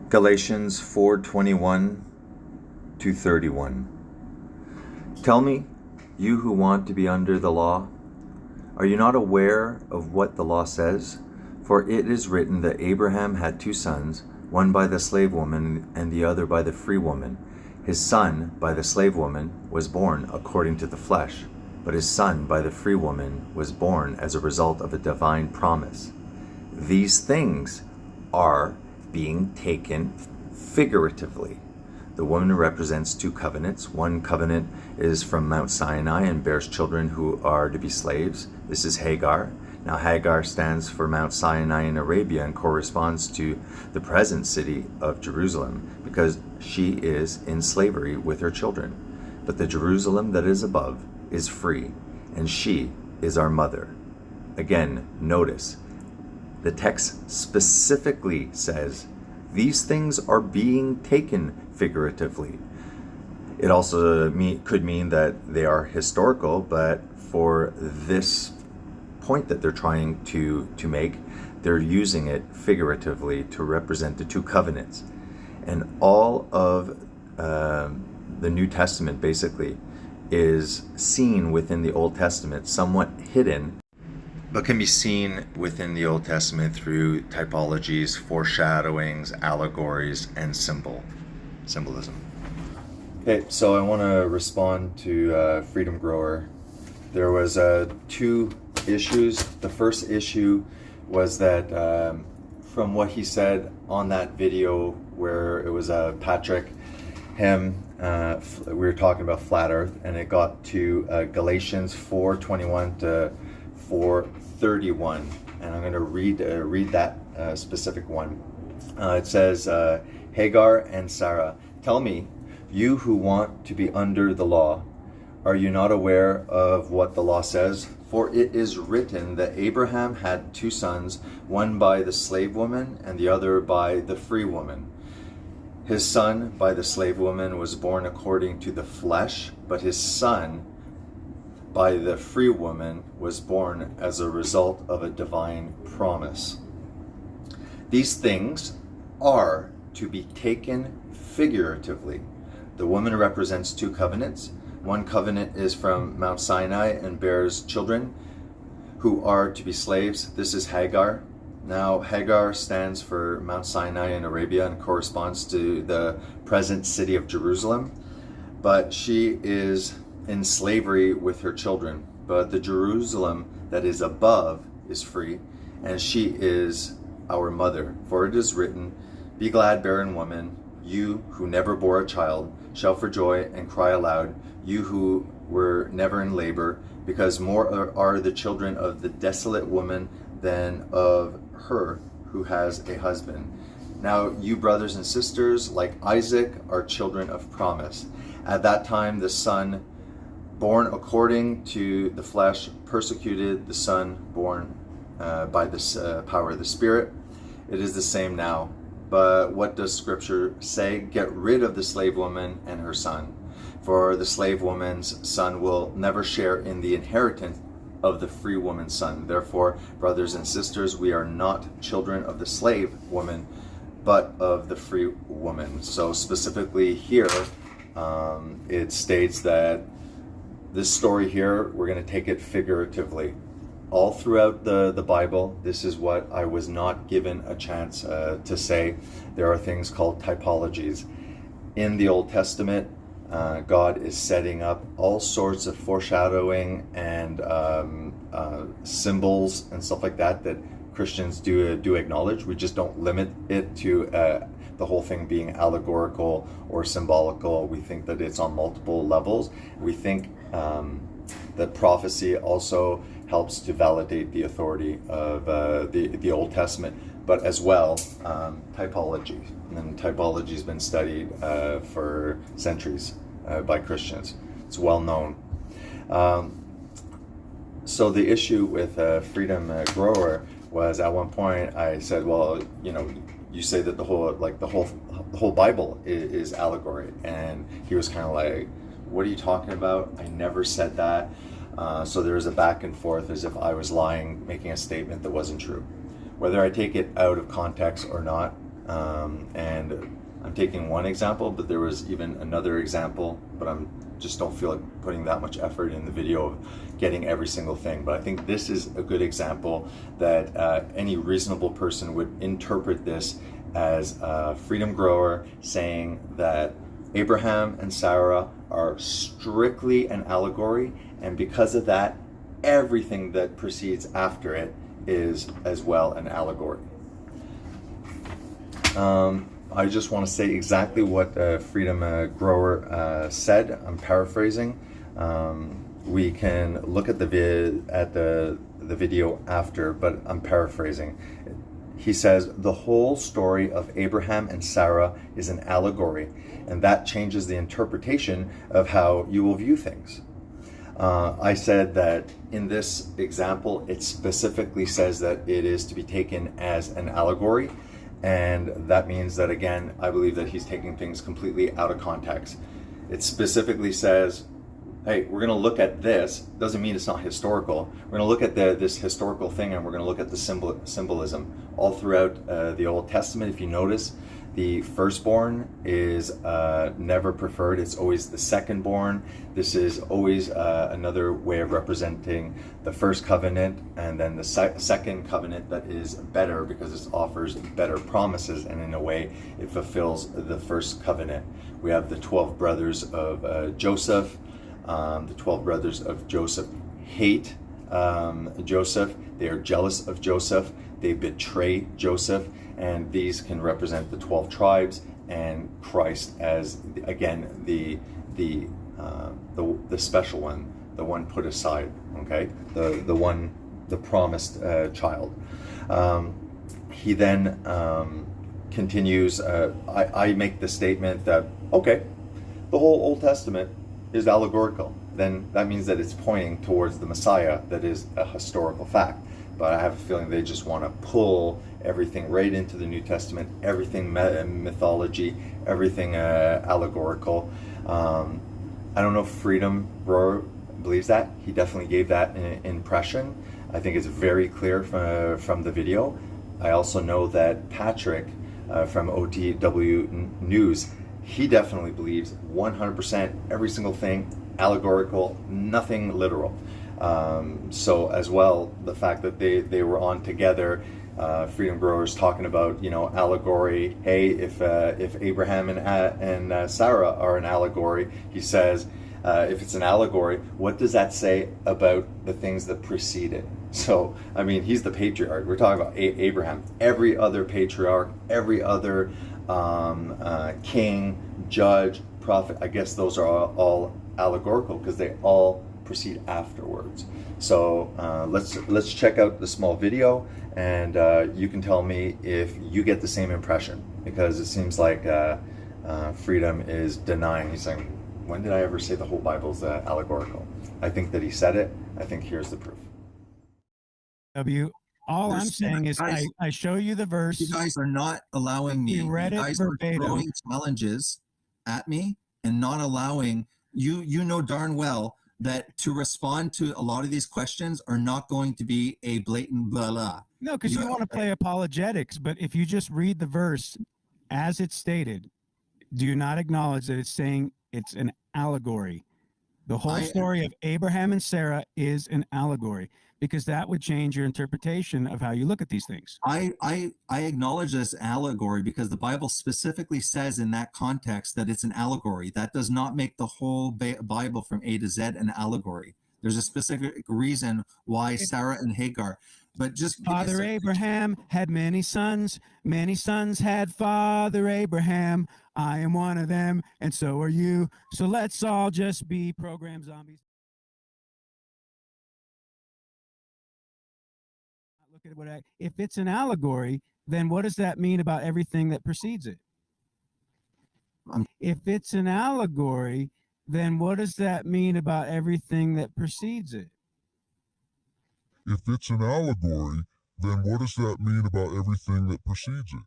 Galatians 4:21 to 31. Tell me, you who want to be under the law, are you not aware of what the law says? For it is written that Abraham had two sons, one by the slave woman and the other by the free woman. His son by the slave woman was born according to the flesh, but his son by the free woman was born as a result of a divine promise. These things are being taken figuratively. The woman represents two covenants. One covenant is from Mount Sinai and bears children who are to be slaves. This is Hagar. Now Hagar stands for Mount Sinai in Arabia and corresponds to the present city of Jerusalem because she is in slavery with her children. But the Jerusalem that is above is free, and she is our mother. Again, notice, the text specifically says these things are being taken figuratively. It also could mean that they are historical, but for this point that they're trying to make, they're using it figuratively to represent the two covenants. And all of the New Testament basically is seen within the Old Testament, somewhat hidden, but can be seen within the Old Testament through typologies, foreshadowings, allegories, and symbolism. Okay, so I want to respond to Freedom Grower. There was two issues. The first issue was that from what he said on that video where it was Patrick, we were talking about flat earth, and it got to Galatians 4:21 to 4:31, and I'm going to read that specific one. It says, Hagar and Sarah, tell me, you who want to be under the law, are you not aware of what the law says? For it is written that Abraham had two sons, one by the slave woman and the other by the free woman. His son by the slave woman was born according to the flesh, but his son by the free woman was born as a result of a divine promise. These things are to be taken figuratively. The woman represents two covenants. One covenant is from Mount Sinai and bears children who are to be slaves. This is Hagar. Now, Hagar stands for Mount Sinai in Arabia and corresponds to the present city of Jerusalem, but she is in slavery with her children. But the Jerusalem that is above is free, and she is our mother. For it is written, be glad, barren woman, you who never bore a child, shout for joy and cry aloud, you who were never in labor, because more are the children of the desolate woman than of her who has a husband. Now you brothers and sisters, like Isaac, are children of promise. At that time the son born according to the flesh persecuted the son born by the power of the Spirit. It is the same now. But what does Scripture say? Get rid of the slave woman and her son. For the slave woman's son will never share in the inheritance of the free woman's son. Therefore, brothers and sisters, we are not children of the slave woman, but of the free woman. So specifically here, it states that this story here, we're going to take it figuratively. All throughout the Bible, this is what I was not given a chance to say. There are things called typologies. In the Old Testament, God is setting up all sorts of foreshadowing and symbols and stuff like that Christians do acknowledge. We just don't limit it to the whole thing being allegorical or symbolical. We think that it's on multiple levels. We think that prophecy also helps to validate the authority of the Old Testament, but as well typology. And typology has been studied for centuries by Christians. It's well known. So the issue with Freedom Grower was, at one point I said, well, you say that the whole Bible is allegory, and he was kind of like, what are you talking about? I never said that. So there was a back and forth as if I was lying, making a statement that wasn't true. Whether I take it out of context or not, And I'm taking one example, but there was even another example, but I'm just don't feel like putting that much effort in the video of getting every single thing. But I think this is a good example that any reasonable person would interpret this as a freedom grower saying that Abraham and Sarah are strictly an allegory, and because of that, everything that proceeds after it is as well an allegory. I just want to say exactly what Freedom Grower said. I'm paraphrasing. We can look at the video after, but I'm paraphrasing. He says, the whole story of Abraham and Sarah is an allegory, and that changes the interpretation of how you will view things. I said that in this example, it specifically says that it is to be taken as an allegory, and that means that, again, I believe that he's taking things completely out of context. It specifically says, hey, we're going to look at this. Doesn't mean it's not historical. We're going to look at this historical thing, and we're going to look at the symbolism all throughout the Old Testament. If you notice, the firstborn is never preferred. It's always the secondborn. This is always another way of representing the first covenant, and then the second covenant that is better because it offers better promises, and in a way it fulfills the first covenant. We have the 12 brothers of Joseph. The 12 brothers of Joseph hate Joseph. They are jealous of Joseph. They betray Joseph, and these can represent the 12 tribes and Christ as, again, the special one, the one put aside. Okay, the promised child. He then continues. I make the statement that, okay, the whole Old Testament is allegorical. Then that means that it's pointing towards the Messiah, that is a historical fact. But I have a feeling they just want to pull everything right into the New Testament, everything mythology, everything allegorical. I don't know if Freedom Roar believes that. He definitely gave that impression. I think it's very clear from the video. I also know that Patrick from OTW News, he definitely believes 100% every single thing allegorical, nothing literal. So as well, the fact that they were on together, Freedom Growers talking about, allegory. Hey, if Abraham and Sarah are an allegory, he says, if it's an allegory, what does that say about the things that precede it? So, I mean, he's the patriarch. We're talking about Abraham. Every other patriarch, every other king, judge, prophet, I guess those are all allegorical because they all proceed afterwards. So let's check out the small video, and you can tell me if you get the same impression, because it seems like Freedom is denying. He's saying, when did I ever say the whole Bible's allegorical? I think that he said it. I think here's the proof. All I'm saying is I show you the verse. You guys are not allowing me. You read it verbatim. Are throwing challenges at me and not allowing you. You know darn well that to respond to a lot of these questions are not going to be a blatant blah blah. No, because you want to play apologetics, but if you just read the verse as it's stated, do you not acknowledge that it's saying it's an allegory? The whole story of Abraham and Sarah is an allegory, because that would change your interpretation of how you look at these things. I acknowledge this allegory because the Bible specifically says in that context that it's an allegory. That does not make the whole Bible from A to Z an allegory. There's a specific reason why Sarah and Hagar. But just Father Abraham had many sons had Father Abraham. I am one of them, and so are you. So let's all just be program zombies. Look at what if it's an allegory, then what does that mean about everything that precedes it? If it's an allegory, then what does that mean about everything that precedes it? If it's an allegory, then what does that mean about everything that precedes it?